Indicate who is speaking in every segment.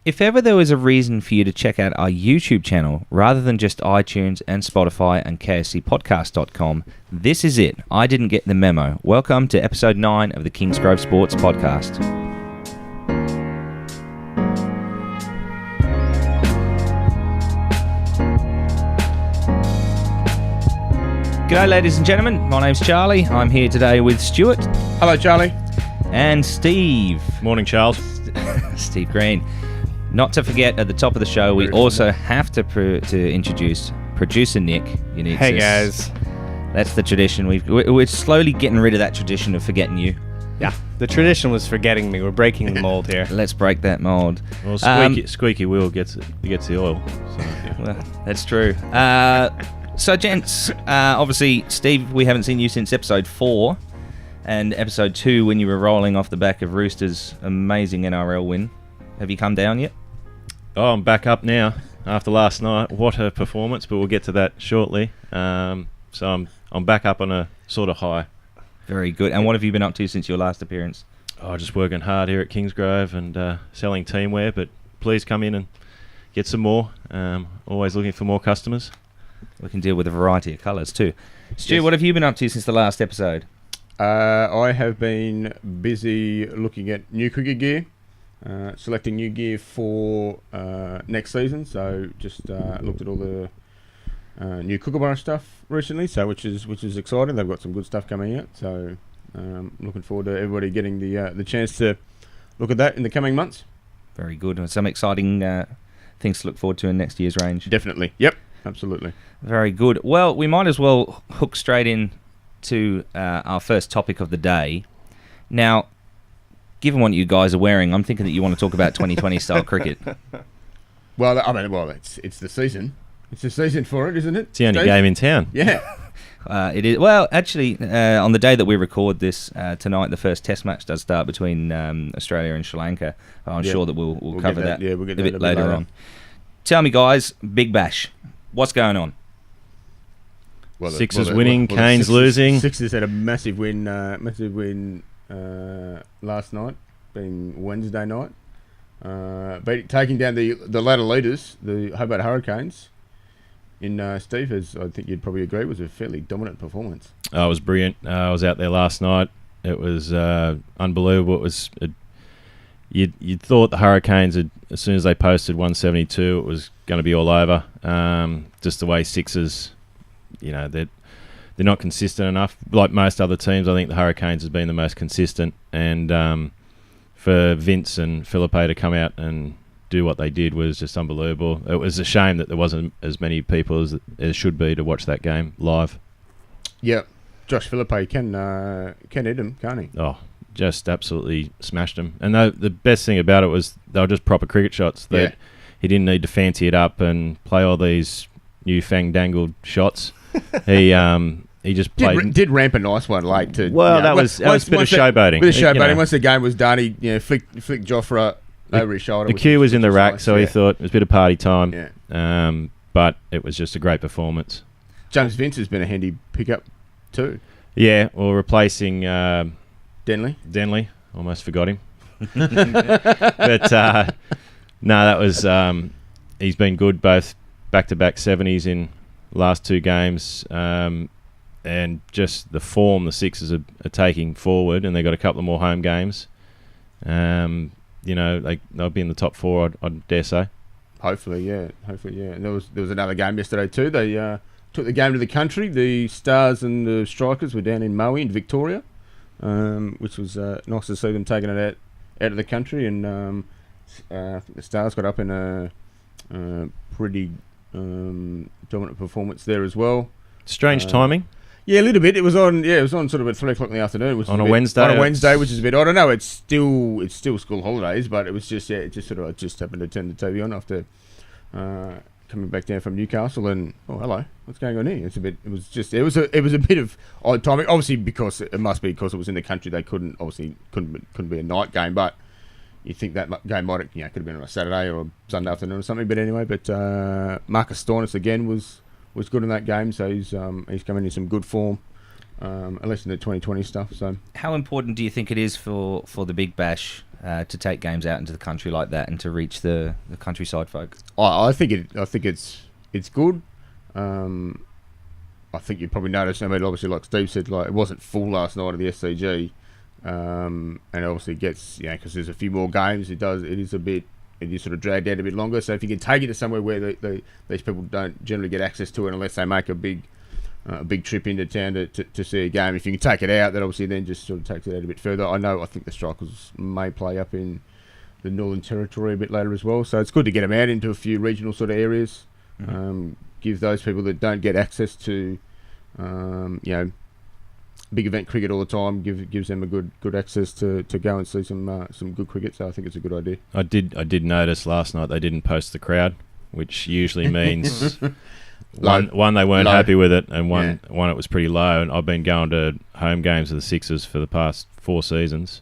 Speaker 1: If ever there was a reason for you to check out our YouTube channel rather than just iTunes and Spotify and KSCpodcast.com, this is it. I didn't get the memo. Welcome to episode 9 of the Kingsgrove Sports Podcast. G'day ladies and gentlemen, my name's Charlie. I'm here today with Stuart.
Speaker 2: Hello Charlie.
Speaker 1: And Steve.
Speaker 3: Morning Charles.
Speaker 1: Steve Green. Not to forget, at the top of the show, we also have to introduce producer Nick.
Speaker 2: Hey guys.
Speaker 1: That's the tradition. We're slowly getting rid of that tradition of forgetting you.
Speaker 2: Yeah, the tradition was forgetting me. We're breaking the mold here.
Speaker 1: Let's break that mold.
Speaker 3: Well, squeaky wheel gets the oil. So, yeah.
Speaker 1: Well, that's true. So, gents, obviously, Steve, we haven't seen you since episode 4 and episode 2 when you were rolling off the back of Roosters' amazing NRL win. Have you come down yet?
Speaker 3: Oh, I'm back up now after last night. What a performance, but we'll get to that shortly. So I'm back up on a sort of high.
Speaker 1: Very good. And what have you been up to since your last appearance?
Speaker 3: Oh, just working hard here at Kingsgrove and selling teamwear, but please come in and get some more. Always looking for more customers.
Speaker 1: We can deal with a variety of colours too. Stu,
Speaker 2: Yes.
Speaker 1: What have you been up to since the last episode?
Speaker 4: I have been busy looking at new cricket gear, selecting new gear for next season. So just looked at all the new Kookaburra stuff recently, so which is exciting. They've got some good stuff coming out. So looking forward to everybody getting the chance to look at that in the coming months.
Speaker 1: Very good. Some exciting things to look forward to in next year's range.
Speaker 4: Definitely. Yep. Absolutely.
Speaker 1: Very good. Well, we might as well hook straight in to our first topic of the day. Now, given what you guys are wearing, I'm thinking that you want to talk about 2020 style cricket.
Speaker 4: Well, it's the season. It's the season for it, isn't it?
Speaker 3: It's the only
Speaker 4: Steve?
Speaker 3: game in town.
Speaker 4: Yeah.
Speaker 1: It is. Well, actually, on the day that we record this tonight, the first Test match does start between Australia and Sri Lanka. I'm sure that we'll cover that,
Speaker 4: we'll get
Speaker 1: a
Speaker 4: that
Speaker 1: bit later on. Tell me, guys, Big Bash, what's going on?
Speaker 3: Sixers winning, Canes losing.
Speaker 4: Sixers had a massive win last night, being Wednesday night, taking down the ladder leaders, the Hobart Hurricanes. Steve, as I think you'd probably agree, was a fairly dominant performance.
Speaker 3: Oh, it was brilliant. I was out there last night. It was unbelievable. It was. You'd thought the Hurricanes, as soon as they posted 172, it was going to be all over. Just the way Sixers, they're not consistent enough. Like most other teams, I think the Hurricanes has been the most consistent. And for Vince and Felipe to come out and do what they did was just unbelievable. It was a shame that there wasn't as many people as there should be to watch that game live.
Speaker 4: Yeah, Josh Philippe can hit him, can't he?
Speaker 3: Oh, just absolutely smashed them. And the best thing about it was they were just proper cricket shots. He didn't need to fancy it up and play all these new fandangled shots. He just played.
Speaker 4: Did ramp a nice one late too.
Speaker 3: Well, that was a bit of showboating.
Speaker 4: Bit of showboating. Once the game was done, he flicked Joffre over his shoulder.
Speaker 3: The cue was in the rack, so he thought it was a bit of party time.
Speaker 4: Yeah.
Speaker 3: But it was just a great performance.
Speaker 4: James Vince has been a handy pickup too.
Speaker 3: Yeah, well, replacing
Speaker 4: Denley.
Speaker 3: Almost forgot him. But no, that was he's been good, both back-to-back 70s in last 2 games, and just the form the Sixers are taking forward, and they've got a couple of more home games. They'll be in the top 4, I'd dare say. Hopefully, yeah.
Speaker 4: And there was another game yesterday too. They took the game to the country. The Stars and the Strikers were down in Maui in Victoria, which was nice to see them taking it out of the country. And I think the Stars got up in a pretty dominant performance there as well.
Speaker 3: Strange timing.
Speaker 4: Yeah, a little bit. It was on sort of at 3 o'clock in the afternoon, which
Speaker 3: on
Speaker 4: is
Speaker 3: a Wednesday.
Speaker 4: On a Wednesday, which is a bit odd. I know it's still school holidays, but it was just I just happened to turn the TV on after coming back down from Newcastle, and hello, what's going on here? It was a bit of odd timing. Obviously, because it was in the country, they couldn't be a night game, but you think that game might could have been on a Saturday or a Sunday afternoon or something. But anyway, Marcus Stoinis again was good in that game, so he's coming in some good form, at least in the 2020 stuff. So,
Speaker 1: how important do you think it is for the Big Bash to take games out into the country like that and to reach the countryside folk?
Speaker 4: I think it's good. I think you probably noticed. I mean, obviously, like Steve said, like it wasn't full last night at the SCG, and obviously it gets because there's a few more games. It is sort of dragged out a bit longer. So if you can take it to somewhere where these people don't generally get access to it unless they make a big trip into town to see a game, if you can take it out, that obviously then just sort of takes it out a bit further. I think the Strikers may play up in the Northern Territory a bit later as well. So it's good to get them out into a few regional sort of areas. Give those people that don't get access to, big event cricket all the time, gives them a good access to go and see some good cricket. So I think it's a good idea.
Speaker 3: I did notice last night they didn't post the crowd, which usually means one they weren't happy with it, and one it was pretty low. And I've been going to home games of the Sixers for the past 4 seasons,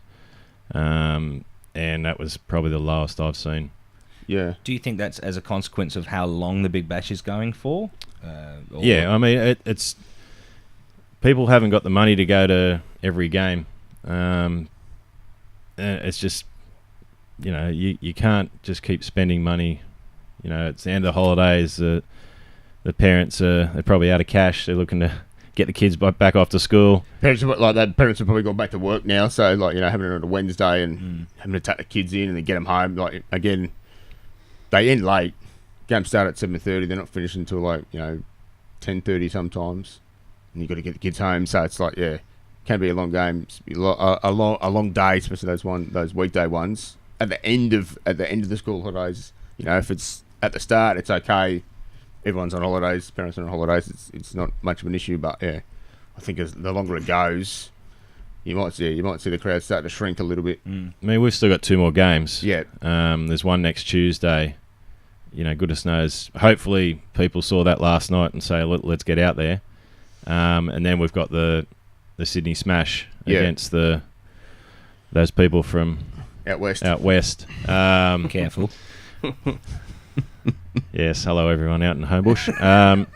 Speaker 3: and that was probably the lowest I've seen.
Speaker 4: Yeah.
Speaker 1: Do you think that's as a consequence of how long the Big Bash is going for?
Speaker 3: I mean, it's people haven't got the money to go to every game. It's just, you can't just keep spending money. It's the end of the holidays. The parents they're probably out of cash. They're looking to get the kids back off to school.
Speaker 4: Parents have probably gone back to work now, so having it on a Wednesday and having to take the kids in and then get them home. Like again, they end late. Games start at 7:30. They're not finishing until 10:30 sometimes, and you've got to get the kids home. So it's can be a long game, a long day, especially those weekday ones. At the end of the school holidays, if it's at the start, it's okay. Everyone's on holidays, parents are on holidays. It's not much of an issue, but I think as the longer it goes, you might see the crowd start to shrink a little bit.
Speaker 3: I mean, we've still got 2 more games.
Speaker 4: Yeah.
Speaker 3: There's one next Tuesday. Goodness knows. Hopefully, people saw that last night and say, let's get out there. And then we've got the Sydney Smash against those people from
Speaker 4: out
Speaker 3: west.
Speaker 1: Careful.
Speaker 3: Yes, hello everyone out in Homebush.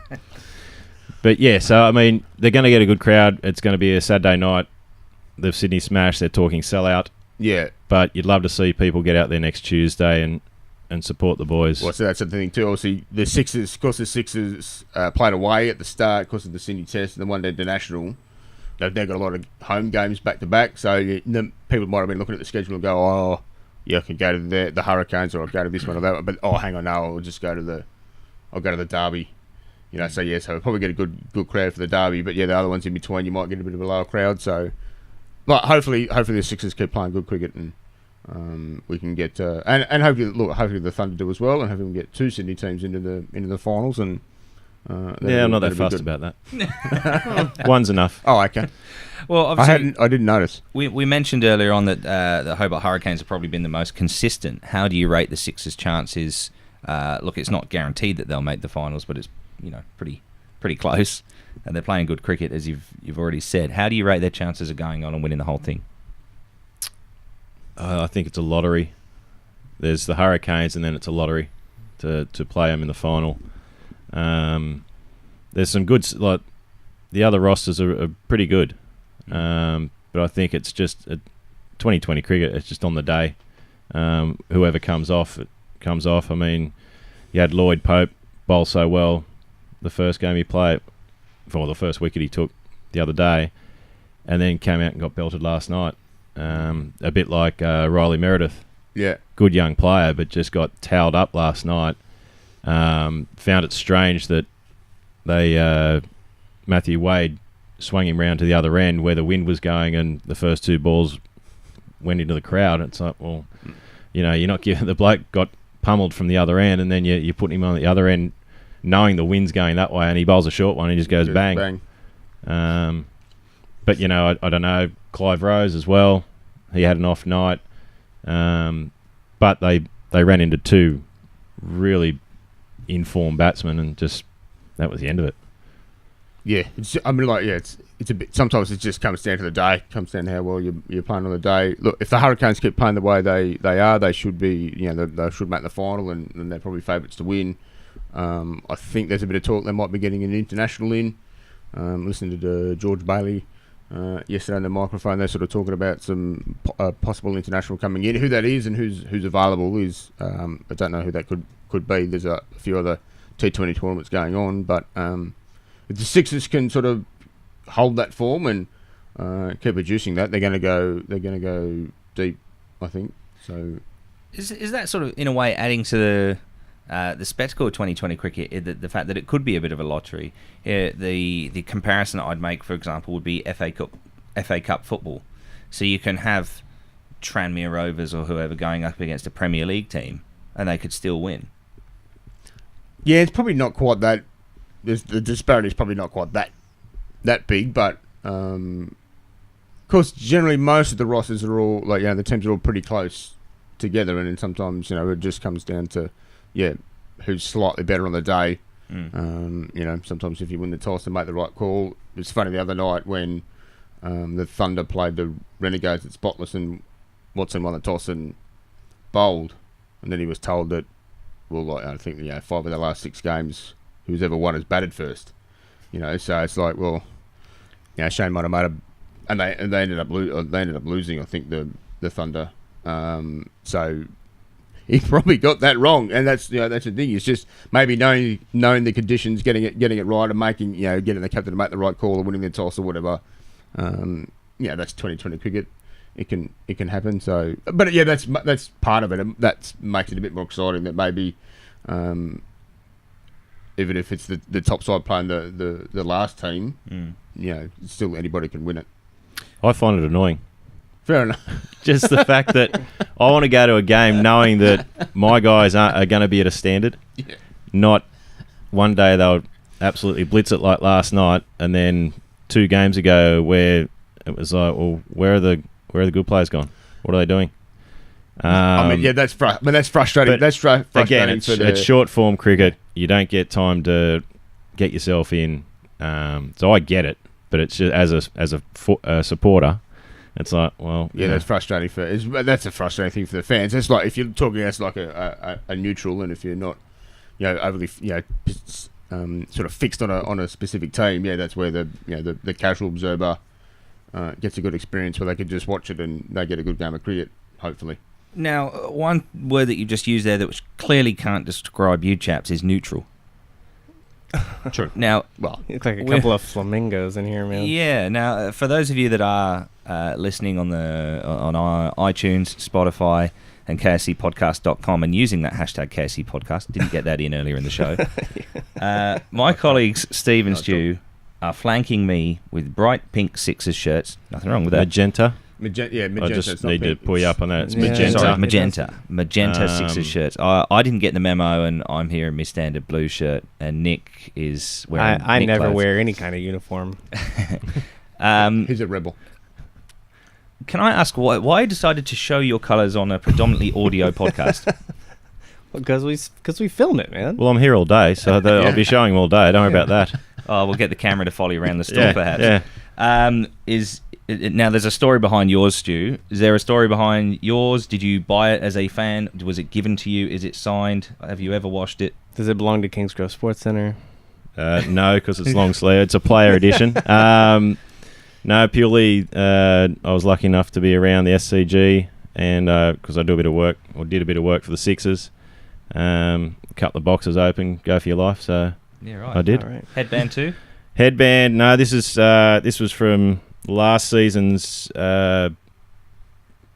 Speaker 3: But yeah, so I mean, they're going to get a good crowd. It's going to be a Saturday night. The Sydney Smash, they're talking sellout.
Speaker 4: Yeah.
Speaker 3: But you'd love to see people get out there next Tuesday and support the boys.
Speaker 4: Well, so that's the thing too. Obviously, the Sixers played away at the start because of the Sydney Test and the One Day International. They've now got a lot of home games back to back, so people might have been looking at the schedule and go, "Oh, yeah, I can go to the Hurricanes, or I'll go to this one or that one." But hang on, no, I'll just go to the Derby. So we'll probably get a good crowd for the Derby. But the other ones in between, you might get a bit of a lower crowd. So, but hopefully the Sixers keep playing good cricket and we can get and hopefully the Thunder do as well, and hopefully we can get 2 Sydney teams into the finals. And
Speaker 3: I'm not that fussed about that. One's enough.
Speaker 4: Oh, okay.
Speaker 1: Well, obviously,
Speaker 4: I didn't notice.
Speaker 1: We mentioned earlier on that the Hobart Hurricanes have probably been the most consistent. How do you rate the Sixers' chances? Look, it's not guaranteed that they'll make the finals, but it's pretty close. And they're playing good cricket, as you've already said. How do you rate their chances of going on and winning the whole thing?
Speaker 3: I think it's a lottery. There's the Hurricanes, and then it's a lottery to play them in the final. There's some good, like the other rosters are pretty good, but I think it's just 2020 cricket. It's just on the day. Whoever comes off, it comes off. I mean, you had Lloyd Pope bowl so well the first game he played, for the first wicket he took the other day, and then came out and got belted last night. A bit like Riley Meredith.
Speaker 4: Yeah.
Speaker 3: Good young player, but just got towed up last night. Found it strange that they Matthew Wade swung him round to the other end where the wind was going, and the first 2 balls went into the crowd. It's like, well, you're not giving the bloke got pummeled from the other end, and then you're putting him on the other end, knowing the wind's going that way, and he bowls a short one, and he just goes bang. But I don't know. Clive Rose as well. He had an off night, but they ran into 2 really informed batsmen, and just that was the end of it.
Speaker 4: Yeah, it's a bit. Sometimes it just comes down to the day. Comes down to how well you're playing on the day. Look, if the Hurricanes keep playing the way they are, they should be. They should make the final, and they're probably favourites to win. I think there's a bit of talk they might be getting an international in. Listening to George Bailey yesterday on the microphone. They're sort of talking about some possible international coming in. Who that is and who's available is I don't know who that could be. There's a few other T20 tournaments going on, but if the Sixers can sort of hold that form and keep reducing that, they're going to go deep, I think. So
Speaker 1: is that sort of in a way adding to the spectacle of 2020 cricket, the fact that it could be a bit of a lottery? The comparison I'd make, for example, would be FA Cup football. So you can have Tranmere Rovers or whoever going up against a Premier League team, and they could still win.
Speaker 4: Yeah, it's probably not quite that. The disparity is probably not quite that big, but of course, generally most of the rosters are all the teams are all pretty close together, and then sometimes it just comes down to who's slightly better on the day. Sometimes if you win the toss and make the right call. It's funny the other night when the Thunder played the Renegades at Spotless and Watson won the toss and bowled, and then he was told that I think 5 of the last 6 games who's ever won has batted first. So it's like, well, Shane might have made and they ended up losing. I think the Thunder. So he probably got that wrong, and that's the thing. It's just maybe knowing the conditions, getting it right, and making getting the captain to make the right call or winning the toss or whatever. That's 2020 cricket. It can happen. So, but that's part of it. And that makes it a bit more exciting. That maybe, even if it's the top side playing the last team, still anybody can win it.
Speaker 3: I find it annoying.
Speaker 4: Fair enough.
Speaker 3: Just the fact that I want to go to a game knowing that my guys are going to be at a standard.
Speaker 4: Yeah.
Speaker 3: Not one day they'll absolutely blitz it like last night, and then 2 games ago where it was like, well, where are the good players gone? What are they doing?
Speaker 4: That's frustrating. That's frustrating.
Speaker 3: Again, it's short form cricket. You don't get time to get yourself in. So I get it, but it's just as a supporter. It's like, well,
Speaker 4: that's frustrating that's a frustrating thing for the fans. It's like if you're talking as like a neutral, and if you're not, overly, sort of fixed on a specific team. That's where the casual observer gets a good experience where they can just watch it and they get a good game of cricket, hopefully.
Speaker 1: Now, one word that you just used there that which clearly can't describe you chaps is neutral.
Speaker 3: True.
Speaker 1: Now,
Speaker 2: it's like a couple of flamingos in here, man.
Speaker 1: Yeah. Now, for those of you that are listening on iTunes, Spotify, and KSCpodcast.com and using that hashtag KSC podcast, didn't get that in earlier in the show. My colleagues Steve and Stu are flanking me with bright pink Sixers shirts. Nothing wrong with that.
Speaker 3: Magenta.
Speaker 4: Magenta.
Speaker 3: I just need to pull you up on that. It's
Speaker 2: Yeah.
Speaker 3: magenta.
Speaker 1: Sorry, magenta Sixers shirts. I didn't get the memo, and I'm here in my standard blue shirt, and Nick is wearing.
Speaker 2: I
Speaker 1: Nick
Speaker 2: never
Speaker 1: clothes.
Speaker 2: wear any kind of uniform.
Speaker 4: He's a rebel.
Speaker 1: Can I ask why you decided to show your colours on a predominantly audio podcast?
Speaker 2: Because we film it, man.
Speaker 3: Well, I'm here all day, so I'll be showing them all day. Don't worry about that.
Speaker 1: Oh, we'll get the camera to follow you around the store, perhaps.
Speaker 3: Yeah.
Speaker 1: Now, there's a story behind yours, Stu. Is there a story behind yours? Did you buy it as a fan? Was it given to you? Is it signed? Have you ever washed it?
Speaker 2: Does it belong to Kingsgrove Sports Centre?
Speaker 3: No, because it's long sleeve. It's a player edition. No, purely I was lucky enough to be around the SCG, and because I do a bit of work, or did a bit of work for the Sixers. Cut the boxes open, go for your life. So
Speaker 1: Yeah, right.
Speaker 3: I did.
Speaker 2: All right.
Speaker 1: Headband too?
Speaker 3: Headband. No, this was from last season's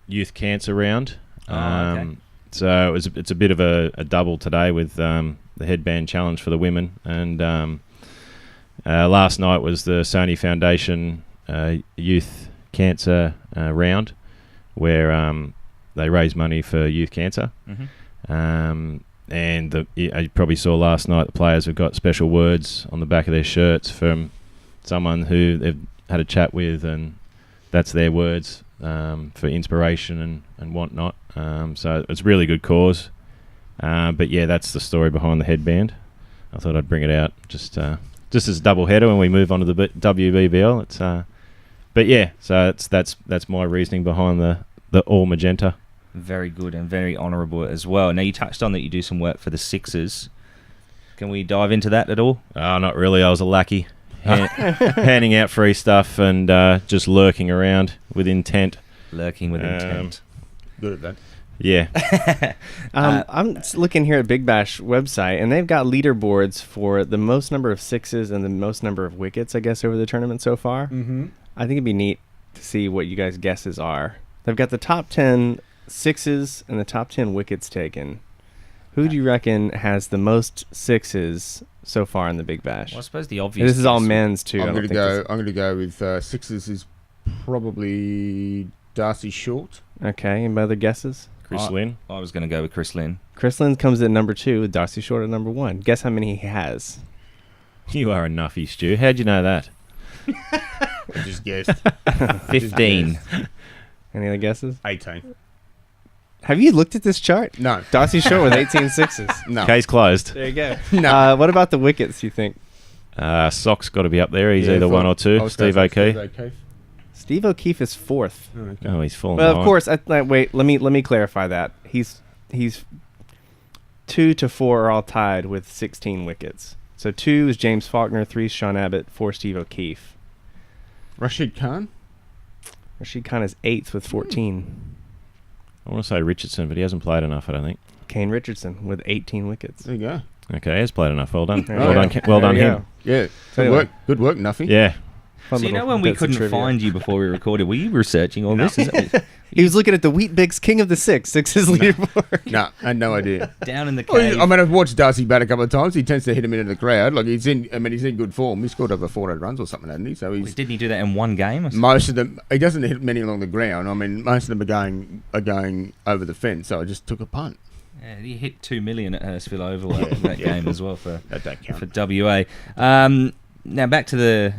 Speaker 3: youth cancer round.
Speaker 1: Okay.
Speaker 3: So it's a bit of a double today with the headband challenge for the women, and last night was the Sony Foundation youth cancer round, where they raise money for youth cancer.
Speaker 1: Mm-hmm.
Speaker 3: And you probably saw last night the players have got special words on the back of their shirts from someone who they've had a chat with, and that's their words for inspiration and whatnot. So it's a really good cause. But yeah, that's the story behind the headband. I thought I'd bring it out just as a double header when we move on to the WBBL. It's but yeah, so that's my reasoning behind the all magenta.
Speaker 1: Very good and very honourable as well. Now, you touched on that you do some work for the Sixers. Can we dive into that at all?
Speaker 3: Oh, not really. I was a lackey. handing out free stuff and just lurking around with intent.
Speaker 1: Lurking with intent.
Speaker 4: Good at that.
Speaker 3: Yeah.
Speaker 2: I'm looking here at Big Bash website, and they've got leaderboards for the most number of sixes and the most number of wickets, I guess, over the tournament so far.
Speaker 4: Mm-hmm.
Speaker 2: I think it'd be neat to see what you guys' guesses are. They've got the top 10 sixes and the top 10 wickets taken. Who do you reckon has the most sixes so far in the Big Bash?
Speaker 1: Well, I suppose the
Speaker 2: And
Speaker 1: obvious.
Speaker 2: this is all
Speaker 1: guess-
Speaker 2: men's too.
Speaker 4: I'm going to go with sixes is probably Darcy Short.
Speaker 2: Okay, any other guesses?
Speaker 3: Chris Lynn.
Speaker 1: I was going to go with Chris Lynn.
Speaker 2: Chris Lynn comes in number 2 with Darcy Short at number 1. Guess how many he has?
Speaker 3: You are a nuffy, Stu. How'd you know that?
Speaker 4: I just guessed.
Speaker 1: 15.
Speaker 2: Any other guesses?
Speaker 4: 18.
Speaker 2: Have you looked at this chart?
Speaker 4: No.
Speaker 2: Darcy Short with 18 sixes.
Speaker 4: No.
Speaker 3: Case closed.
Speaker 2: There you go.
Speaker 4: No.
Speaker 2: What about the wickets, you think?
Speaker 3: Sock's got to be up there. He's
Speaker 4: Yeah,
Speaker 3: either
Speaker 4: for-
Speaker 3: one or
Speaker 4: I
Speaker 3: two.
Speaker 4: was
Speaker 3: Steve
Speaker 4: gonna say
Speaker 3: O'Keefe.
Speaker 4: Steve O'Keefe.
Speaker 2: Steve O'Keefe is 4th.
Speaker 4: Oh, okay.
Speaker 3: Oh, he's fallen
Speaker 2: Well, of
Speaker 3: behind.
Speaker 2: course. Wait. Let me clarify that. He's 2 to 4 are all tied with 16 wickets. So 2 is James Faulkner, 3 is Sean Abbott, 4 Steve O'Keefe.
Speaker 4: Rashid Khan.
Speaker 2: Rashid Khan is 8th with 14.
Speaker 3: I want to say Richardson, but he hasn't played enough, I don't think.
Speaker 2: Kane Richardson with 18 wickets.
Speaker 4: There you go.
Speaker 3: Okay, he has played enough. Well done.
Speaker 2: There
Speaker 3: Well
Speaker 2: you
Speaker 3: done,
Speaker 2: go.
Speaker 3: well done
Speaker 2: There you
Speaker 3: him.
Speaker 2: go.
Speaker 4: Yeah.
Speaker 2: So
Speaker 4: Good work. Good work, Nuffy.
Speaker 3: Yeah.
Speaker 2: Fun
Speaker 1: So you know
Speaker 2: little
Speaker 1: when we
Speaker 2: bits of
Speaker 1: couldn't
Speaker 2: trivia.
Speaker 1: find you before we recorded, were you researching all this? Is that
Speaker 2: He was looking at the Wheat Bix King of the Sixes leaderboard.
Speaker 4: No, I had no idea.
Speaker 1: down in the
Speaker 4: Well,
Speaker 1: cave?
Speaker 4: I mean, I've watched Darcy bat a couple of times. He tends to hit him into the crowd. Like he's in good form. He scored over 400 runs or something, hasn't he? So he's
Speaker 1: Didn't he do that in one game? Or something?
Speaker 4: most of them. He doesn't hit many along the ground. I mean, most of them are going over the fence. So I just took a punt.
Speaker 1: Yeah, he hit 2 million at Hurstville Oval that game as well for
Speaker 4: That count.
Speaker 1: WA. Now back to the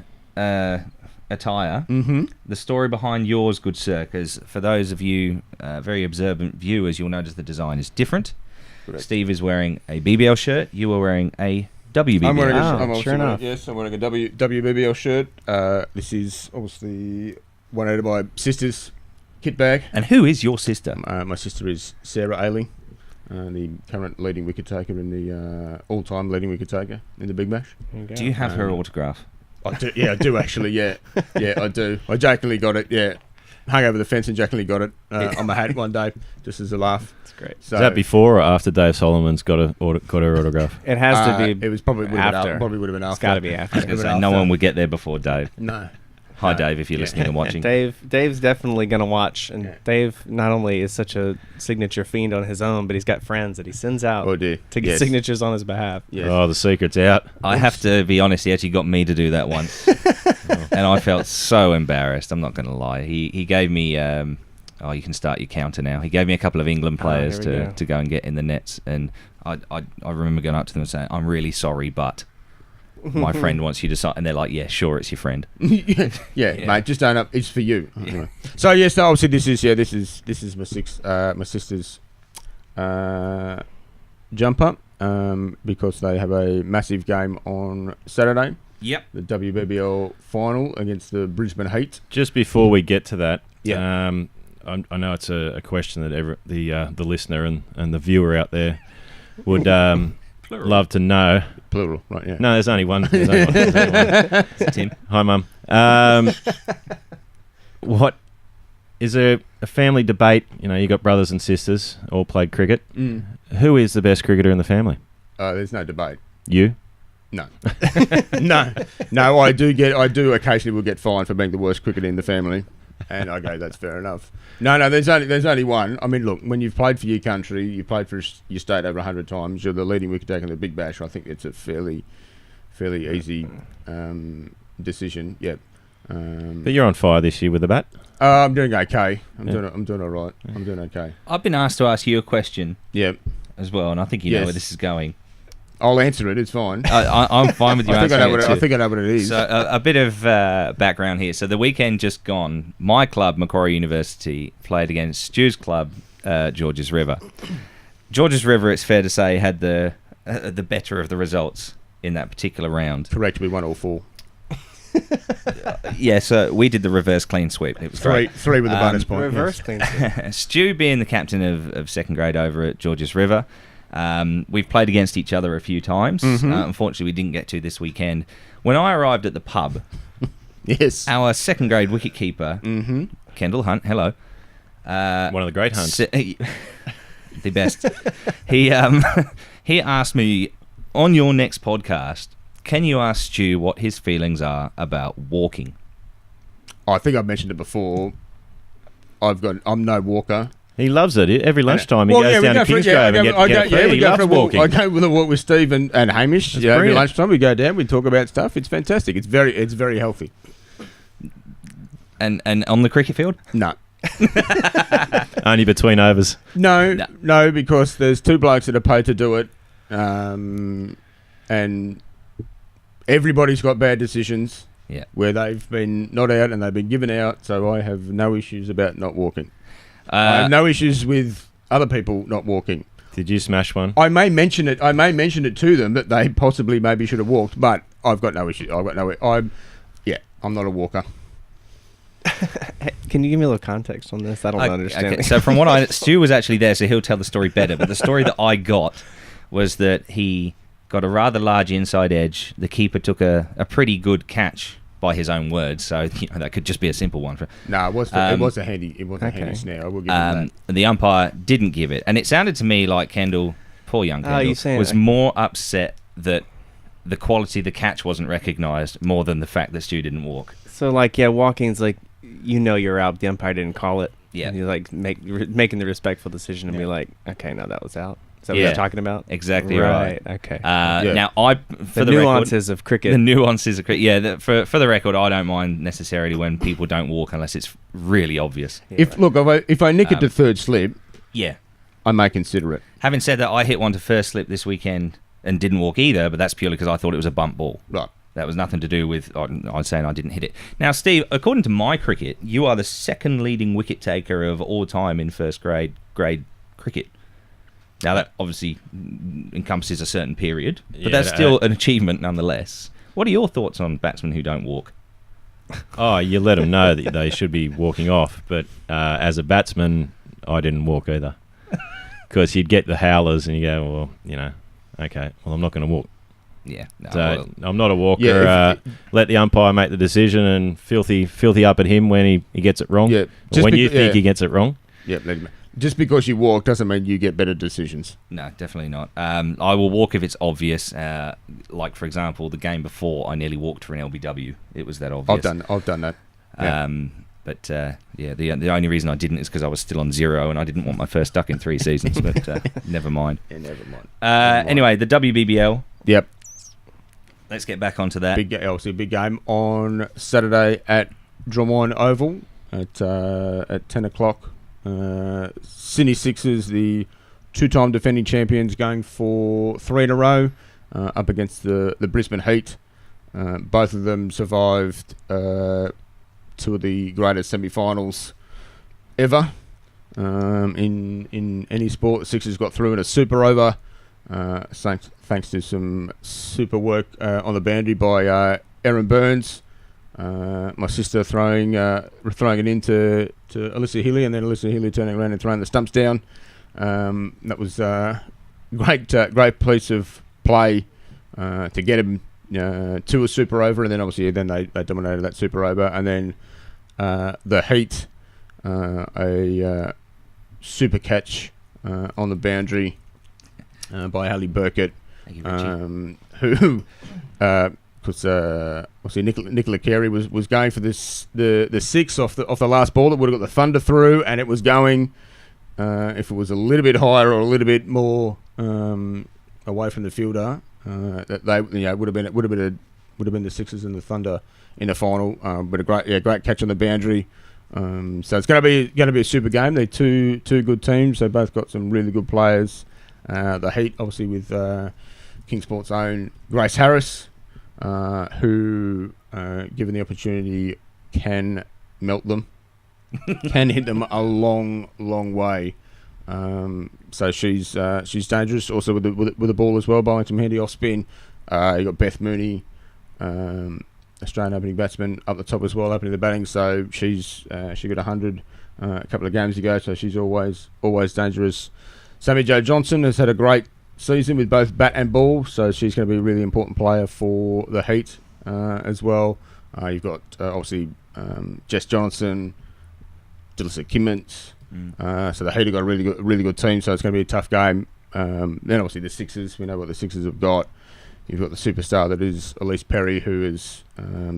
Speaker 1: attire.
Speaker 4: Mm-hmm.
Speaker 1: The story behind yours, good sir, because for those of you very observant viewers, you'll notice the design is different.
Speaker 4: Correct.
Speaker 1: Steve is wearing a BBL shirt. You are wearing a WBBL.
Speaker 4: I'm wearing
Speaker 2: Wow,
Speaker 4: I'm also
Speaker 2: sure
Speaker 4: wearing-
Speaker 2: enough.
Speaker 4: Yes, I'm wearing a WBBL shirt. This is obviously one out of my sister's kit bag.
Speaker 1: And who is your sister?
Speaker 4: My sister is Sarah Ailing, the current leading wicket taker in the all-time leading wicket taker in the Big Bash.
Speaker 2: There you go.
Speaker 1: Do you have her autograph?
Speaker 4: I do, yeah, I do actually. Yeah, I do. I jokingly got it. Yeah, hung over the fence and jokingly got it on my hat one day, just as a laugh.
Speaker 2: That's great.
Speaker 4: So
Speaker 3: Is that before or after Dave Solomon's got her autograph?
Speaker 2: It has to be.
Speaker 4: It was probably would have
Speaker 2: after.
Speaker 4: been probably would have been after.
Speaker 2: It's got to be after.
Speaker 1: I was going to say, no one would get there before Dave.
Speaker 4: No.
Speaker 1: Hi,
Speaker 4: No.
Speaker 1: Dave, if you're
Speaker 4: Yeah.
Speaker 1: listening and watching.
Speaker 2: Dave's definitely gonna watch, and
Speaker 4: Yeah.
Speaker 2: Dave not only is such a signature fiend on his own, but he's got friends that he sends out
Speaker 4: Oh dear.
Speaker 2: to get
Speaker 4: Yes.
Speaker 2: signatures on his behalf.
Speaker 4: Yes.
Speaker 3: Oh, the secret's out.
Speaker 1: I have to be honest, he actually got me to do that once. And I felt so embarrassed, I'm not going to lie. He gave me, you can start your counter now. He gave me a couple of England players
Speaker 2: here we go.
Speaker 1: to go and get in the nets. And I remember going up to them and saying, I'm really sorry, but my friend wants you to sign. And they're like, yeah, sure, it's your friend.
Speaker 4: yeah, mate, just don't up. It's for you. Anyway. So yes, obviously this is my sister's jumper because they have a massive game on Saturday,
Speaker 1: Yep.
Speaker 4: the WBBL final against the Brisbane Heat.
Speaker 3: Just before we get to that,
Speaker 4: Yeah.
Speaker 3: I know it's a question that the listener and the viewer out there would love to know.
Speaker 4: Plural, right? Yeah.
Speaker 3: No, there's only one. There's only one. There's only one.
Speaker 1: Tim.
Speaker 3: Hi, Mum. What is there a family debate? You know, you got brothers and sisters, all played cricket.
Speaker 4: Mm.
Speaker 3: Who is the best cricketer in the family?
Speaker 4: There's no debate.
Speaker 3: You?
Speaker 4: No, no. I do occasionally will get fined for being the worst cricketer in the family, and I go, that's fair enough. No. There's only one. I mean, look, when you've played for your country, you played for your state over 100 times. You're the leading wicket taker in the Big Bash. I think it's a fairly easy decision. Yep.
Speaker 3: But you're on fire this year with the bat.
Speaker 4: I'm doing okay. I'm
Speaker 3: Yeah.
Speaker 4: doing all right. I'm doing okay.
Speaker 1: I've been asked to ask you a question
Speaker 4: Yep.
Speaker 1: as well, and I think you know
Speaker 4: Yes.
Speaker 1: where this is going.
Speaker 4: I'll answer it. It's fine.
Speaker 1: I'm fine with you
Speaker 4: I think I know
Speaker 1: answering
Speaker 4: what
Speaker 1: it
Speaker 4: I
Speaker 1: too.
Speaker 4: think I know what it is.
Speaker 1: So a bit of background here. So the weekend just gone, my club, Macquarie University, played against Stu's club, Georges River. Georges River, it's fair to say, had the better of the results in that particular round.
Speaker 4: Correct. We won all four.
Speaker 1: Yeah, so we did the reverse clean sweep. It was great.
Speaker 4: Three with a bonus point.
Speaker 2: Reverse
Speaker 4: yes.
Speaker 2: clean sweep.
Speaker 1: Stu being the captain of second grade over at Georges River, We've played against each other a few times. Unfortunately, we didn't get to this weekend. When I arrived at the pub,
Speaker 4: Yes.
Speaker 1: our second grade wicketkeeper, Kendall Hunt, hello.
Speaker 3: One of the great hunts.
Speaker 1: The best. He asked me, on your next podcast, can you ask Stu what his feelings are about walking?
Speaker 4: I think I've mentioned it before. I'm no walker.
Speaker 3: He loves it. Every lunchtime he goes down to Kingsgrove and get food. He loves walking.
Speaker 4: I go with a walk with Steve and Hamish.
Speaker 3: That's
Speaker 4: Every
Speaker 3: brilliant.
Speaker 4: lunchtime we go down, we talk about stuff. It's fantastic. It's very healthy.
Speaker 1: And on the cricket field?
Speaker 4: No.
Speaker 3: Only between overs.
Speaker 4: No, because there's two blokes that are paid to do it, and everybody's got bad decisions where they've been not out and they've been given out, so I have no issues about not walking. I have no issues with other people not walking.
Speaker 3: Did you smash one?
Speaker 4: I may mention it to them that they possibly maybe should have walked, but I've got no issue. I'm not a walker.
Speaker 2: Can you give me a little context on this? I don't understand.
Speaker 1: Okay. So from what Stu was actually there, so he'll tell the story better. But the story that I got was that he got a rather large inside edge. The keeper took a pretty good catch, by his own words. So that could just be a simple one.
Speaker 4: No, it was a handy snare. I will give him that.
Speaker 1: And the umpire didn't give it, and it sounded to me like Kendall, poor young Kendall, was more upset that the quality of the catch wasn't recognised more than the fact that Stu didn't walk.
Speaker 2: So walking's like, you're out. The umpire didn't call it.
Speaker 1: Yeah.
Speaker 2: And you're like making the respectful decision and be like, okay, no, that was out. Is that what you're talking about?
Speaker 1: Exactly right.
Speaker 2: Okay.
Speaker 1: Now,
Speaker 2: the nuances of cricket.
Speaker 1: The nuances of cricket. Yeah. For the record, I don't mind necessarily when people don't walk unless it's really obvious.
Speaker 4: Yeah, if I nick it to third slip, I may consider it.
Speaker 1: Having said that, I hit one to first slip this weekend and didn't walk either, but that's purely because I thought it was a bump ball.
Speaker 4: Right.
Speaker 1: That was nothing to do with I saying I didn't hit it. Now, Steve, according to my cricket, you are the second leading wicket taker of all time in first grade cricket. Now, that obviously encompasses a certain period, but that's still an achievement nonetheless. What are your thoughts on batsmen who don't walk?
Speaker 3: Oh, you let them know that they should be walking off, but as a batsman, I didn't walk either. Because you'd get the howlers and you go, okay, I'm not going to walk.
Speaker 1: Yeah. No,
Speaker 3: so I'm not a walker. Let the umpire make the decision and filthy up at him when he gets it wrong. Yeah. When you think he gets it wrong.
Speaker 4: Yeah. Just because you walk doesn't mean you get better decisions.
Speaker 1: No, definitely not. I will walk if it's obvious. Like, for example, the game before, I nearly walked for an LBW. It was that obvious.
Speaker 4: I've done that. Yeah.
Speaker 1: But the only reason I didn't is because I was still on 0 and I didn't want my first duck in 3 seasons. But never mind.
Speaker 4: Yeah, never mind.
Speaker 1: Anyway, the WBBL.
Speaker 4: Yep.
Speaker 1: Let's get back onto that.
Speaker 4: Big game on Saturday at Drummond Oval at 10 o'clock. Sydney Sixers, the two-time defending champions, going for 3 in a row up against the Brisbane Heat. Both of them survived 2 of the greatest semi-finals ever in any sport. The Sixers got through in a super over. Thanks to some super work on the boundary by Aaron Burns. My sister throwing it into Alyssa Healy, and then Alyssa Healy turning around and throwing the stumps down. That was great piece of play to get him to a super over, and then obviously they dominated that super over, and then the Heat, a super catch on the boundary by Ali Burkett, who because obviously Nicola Carey was going for the 6 off the last ball that would have got the thunder through, and it was going if it was a little bit higher or a little bit more away from the fielder, that they would have been the Sixers and the Thunder in the final. But a great catch on the boundary. So it's going to be a super game. They're two good teams. They both got some really good players. The Heat, obviously, with King Sport's own Grace Harris, who, given the opportunity, can melt them, can hit them a long, long way. So she's dangerous. Also with the ball as well, bowling some handy off spin. You got Beth Mooney, Australian opening batsman, up the top as well, opening the batting. So she got 100 a couple of games ago. So she's always dangerous. Sammy Jo Johnson has had a great season with both bat and ball, so she's going to be a really important player for the Heat as well. You've got obviously Jess Johnson, Dilissa Kimmins. So the Heat have got a really good team, so it's going to be a tough game. Then obviously the Sixers, we know what the Sixers have got. You've got the superstar that is Elise Perry, who has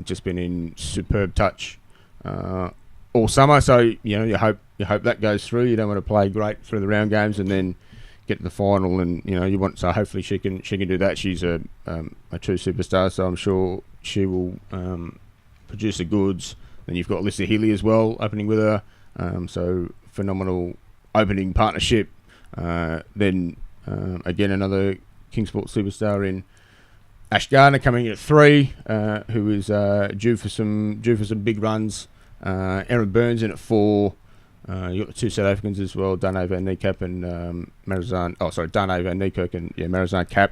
Speaker 4: just been in superb touch all summer. So you hope that goes through. You don't want to play great through the round games and then get to the final, and you want. So hopefully she can do that. She's a true superstar, so I'm sure she will produce the goods. Then you've got Alyssa Healy as well, opening with her. So phenomenal opening partnership. Then again another Kingsport superstar in Ash Gardner coming in at 3, who is due for some big runs. Erin Burns in at 4. You got the 2 South Africans as well, Dane van Niekerk and Marizanne. Oh, sorry, Dane van Niekerk and Marizanne Cap.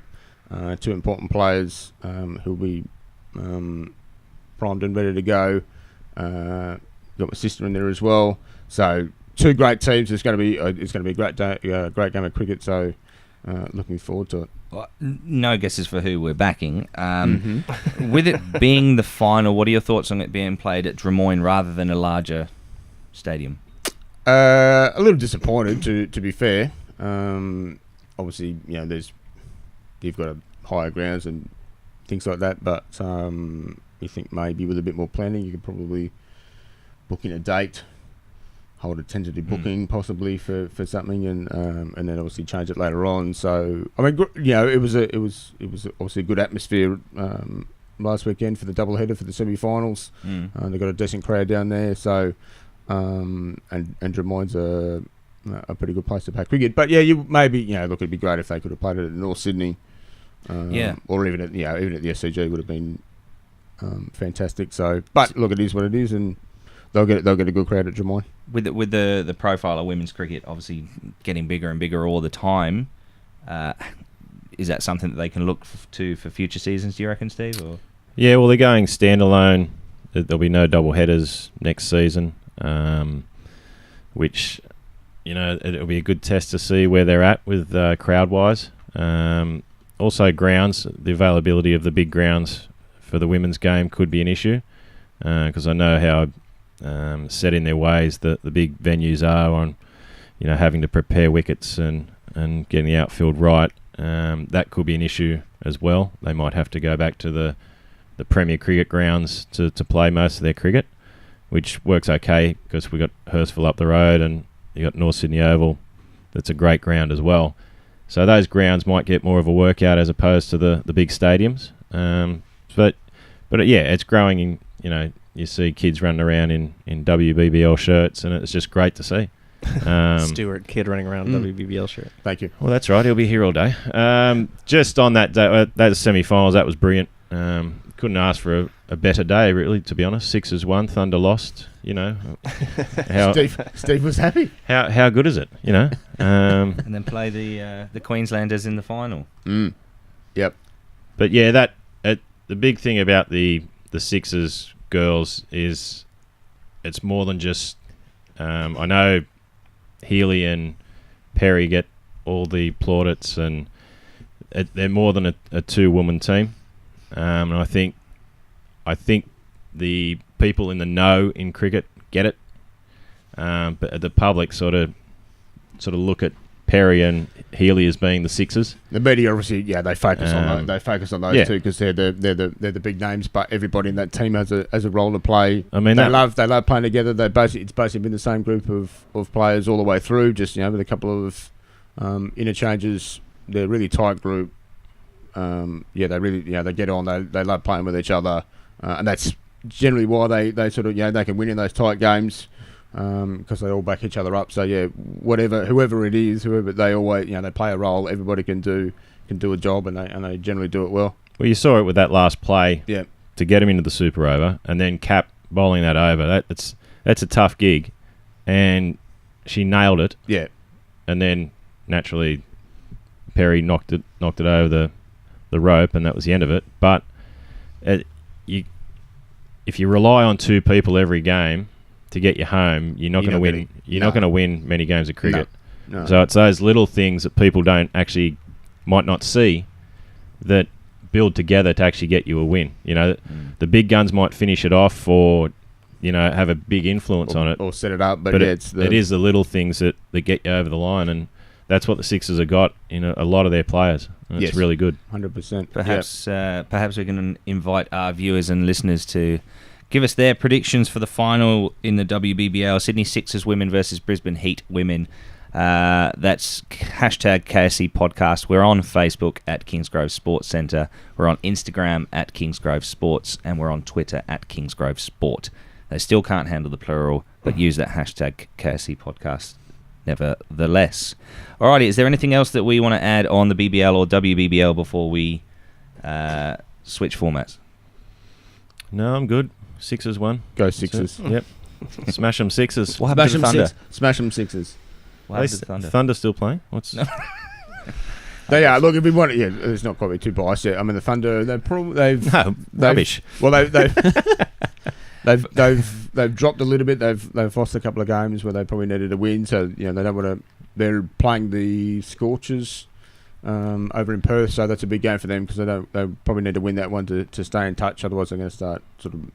Speaker 4: 2 important players who'll be primed and ready to go. Got my sister in there as well. So 2 great teams. It's going to be a great great game of cricket. So looking forward to it.
Speaker 1: Well, no guesses for who we're backing. With it being the final, what are your thoughts on it being played at Drummoyne rather than a larger stadium?
Speaker 4: A little disappointed, to be fair. Obviously, you've got higher grounds and things like that, but you think maybe with a bit more planning, you could probably book in a date, hold a tentative booking possibly for something, and then obviously change it later on. So I mean, it was obviously a good atmosphere last weekend for the doubleheader for the semi-finals. They got a decent crowd down there, so and Drummoyne's a pretty good place to play cricket. But you maybe look, it'd be great if they could have played it at North Sydney, or even at the SCG would have been fantastic. So, but look, it is what it is, and they'll get a good crowd at Drummoyne.
Speaker 1: With the profile of women's cricket obviously getting bigger and bigger all the time, is that something that they can look to for future seasons, do you reckon, Steve? Or?
Speaker 3: Yeah, well, they're going standalone. There'll be no double headers next season, which, it'll be a good test to see where they're at with crowd-wise. Also, grounds, the availability of the big grounds for the women's game could be an issue, because I know how set in their ways that the big venues are on, having to prepare wickets and getting the outfield right. That could be an issue as well. They might have to go back to the Premier Cricket grounds to play most of their cricket, which works okay because we got Hurstville up the road and you got North Sydney Oval. That's a great ground as well. So those grounds might get more of a workout as opposed to the big stadiums. But it's growing in, you see kids running around in WBBL shirts, and it's just great to see.
Speaker 2: Stuart, kid running around in WBBL shirt.
Speaker 4: Thank you.
Speaker 3: Well, that's right. He'll be here all day. Just on that day, those semi-finals, that was brilliant. Couldn't ask for a better day, really, to be honest. Sixers won, Thunder lost.
Speaker 4: Steve was happy.
Speaker 3: How good is it?
Speaker 1: And then play the Queenslanders in the final.
Speaker 4: Yep.
Speaker 3: But yeah, the big thing about the Sixers girls is it's more than just. I know Healy and Perry get all the plaudits, and they're more than a 2-woman team. And I think the people in the know in cricket get it, but the public sort of look at Perry and Healy as being the Sixers.
Speaker 4: The media obviously, they focus on those. They focus on those two because they're the big names. But everybody in that team has a role to play. I mean, they love playing together. It's basically been the same group of players all the way through. Just with a couple of interchanges. They're a really tight group. They really they get on. They love playing with each other, and that's generally why they sort of they can win in those tight games. Because they all back each other up. So whoever it is, they always they play a role. Everybody can do a job, and they generally do it well.
Speaker 3: Well, you saw it with that last play.
Speaker 4: Yeah.
Speaker 3: To get him into the super over, and then Cap bowling that over. That's a tough gig, and she nailed it.
Speaker 4: Yeah.
Speaker 3: And then naturally, Perry knocked it over the rope, and that was the end of it. But if you rely on 2 people every game to get you home, you're not going to win. You're not going to win many games of cricket.
Speaker 4: No.
Speaker 3: So it's those little things that people don't actually might not see that build together to actually get you a win. You know, the big guns might finish it off or, you know, have a big influence on it.
Speaker 4: Or set it up. But yeah,
Speaker 3: it is the little things that get you over the line, and that's what the Sixers have got in a lot of their players. And it's really good.
Speaker 4: 100%.
Speaker 1: Perhaps we can invite our viewers and listeners to give us their predictions for the final in the WBBL, Sydney Sixers women versus Brisbane Heat women. That's hashtag KSC podcast. We're on Facebook at Kingsgrove Sports Centre. We're on Instagram at Kingsgrove Sports, and we're on Twitter at Kingsgrove Sport. They still can't handle the plural, but use that hashtag KSC podcast nevertheless. Alrighty, is there anything else that we want to add on the BBL or WBBL before we switch formats?
Speaker 3: No, I'm good. Sixers won.
Speaker 4: Go Sixers.
Speaker 3: Yep. Smash them Sixers.
Speaker 1: What happened to the Thunder?
Speaker 4: Smash them Sixers.
Speaker 1: What happened to the Thunder?
Speaker 3: Thunder still playing? What's...
Speaker 1: No.
Speaker 4: They are. Look, if we want it, it's not quite too biased yet. I mean, the Thunder,
Speaker 3: rubbish.
Speaker 4: Well, they've dropped a little bit. They've lost a couple of games where they probably needed a win. So they don't want to. They're playing the Scorchers over in Perth, so that's a big game for them because they probably need to win that one to stay in touch. Otherwise, they're going to start sort of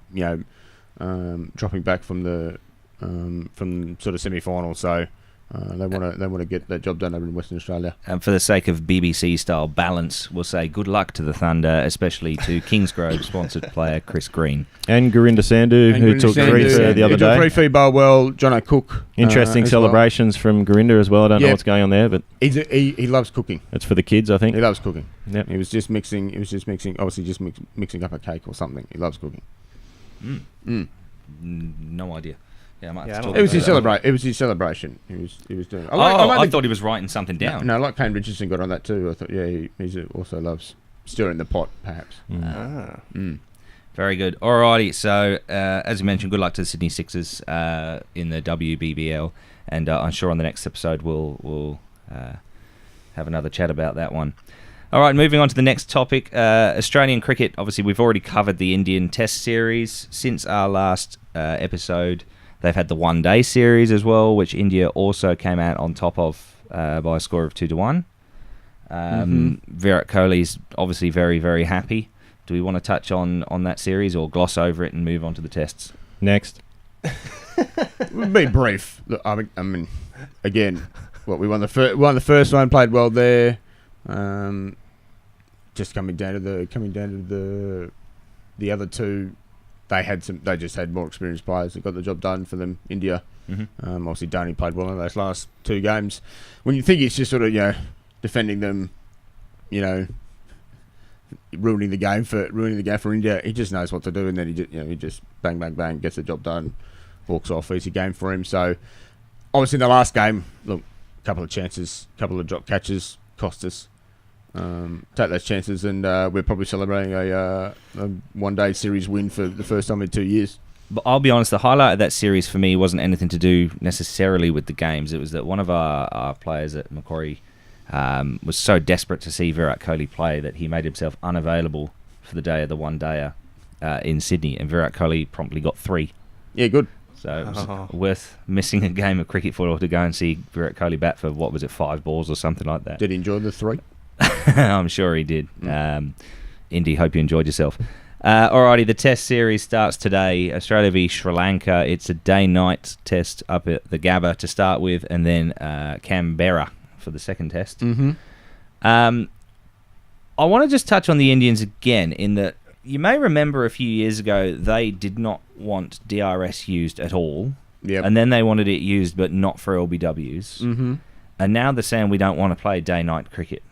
Speaker 4: dropping back from the from sort of semi-final. So. They want to get that job done over in Western Australia.
Speaker 1: And for the sake of BBC style balance, we'll say good luck to the Thunder, especially to Kingsgrove sponsored player Chris Green
Speaker 3: and Gurinder Sandhu, who took three the other day.
Speaker 4: Three free bar well. John O'Cook.
Speaker 3: Interesting celebrations from Gurinder as well. I don't know what's going on there, but
Speaker 4: he loves cooking.
Speaker 3: It's for the kids, I think.
Speaker 4: He loves cooking.
Speaker 3: Yep.
Speaker 4: He was just mixing. Obviously, just mixing up a cake or something. He loves cooking.
Speaker 1: No idea. Yeah,
Speaker 4: it was his celebration. He was doing.
Speaker 1: I thought he was writing something down.
Speaker 4: No, like Kane Richardson got on that too. I thought, he also loves stirring the pot, perhaps.
Speaker 1: Very good. Alrighty. So, as you mentioned, good luck to the Sydney Sixers in the WBBL, and I'm sure on the next episode we'll have another chat about that one. All right, moving on to the next topic, Australian cricket. Obviously, we've already covered the Indian Test series since our last episode. They've had the one-day series as well, which India also came out on top of by a score of 2-1. Virat Kohli's obviously very, very happy. Do we want to touch on that series or gloss over it and move on to the tests?
Speaker 3: Next.
Speaker 4: We'll be brief. Look, I mean, again, we won the first one, played well there. Just coming down to the other two. They just had more experienced players that got the job done for them. India, obviously, Dhoni played well in those last two games. When you think it's just sort of defending them, ruining the game for India, he just knows what to do, and then he just bang bang bang gets the job done, walks off. Easy game for him. So obviously in the last game, look, a couple of chances, couple of drop catches cost us. Take those chances, and we're probably celebrating a one-day series win for the first time in 2 years.
Speaker 1: But I'll be honest, the highlight of that series for me wasn't anything to do necessarily with the games. It was that one of our players at Macquarie was so desperate to see Virat Kohli play that he made himself unavailable for the day of the one-dayer in Sydney, and Virat Kohli promptly got 3.
Speaker 4: Yeah, good.
Speaker 1: So it was worth missing a game of cricket for to go and see Virat Kohli bat for, 5 balls or something like that.
Speaker 4: Did he enjoy the 3?
Speaker 1: I'm sure he did. Indy, hope you enjoyed yourself. Alrighty, the test series starts today. Australia v Sri Lanka. It's a day-night test up at the Gabba to start with, and then Canberra for the second test. I want to just touch on the Indians again in that you may remember a few years ago they did not want DRS used at all.
Speaker 4: Yep.
Speaker 1: And then they wanted it used but not for LBWs. And now they're saying we don't want to play day-night cricket.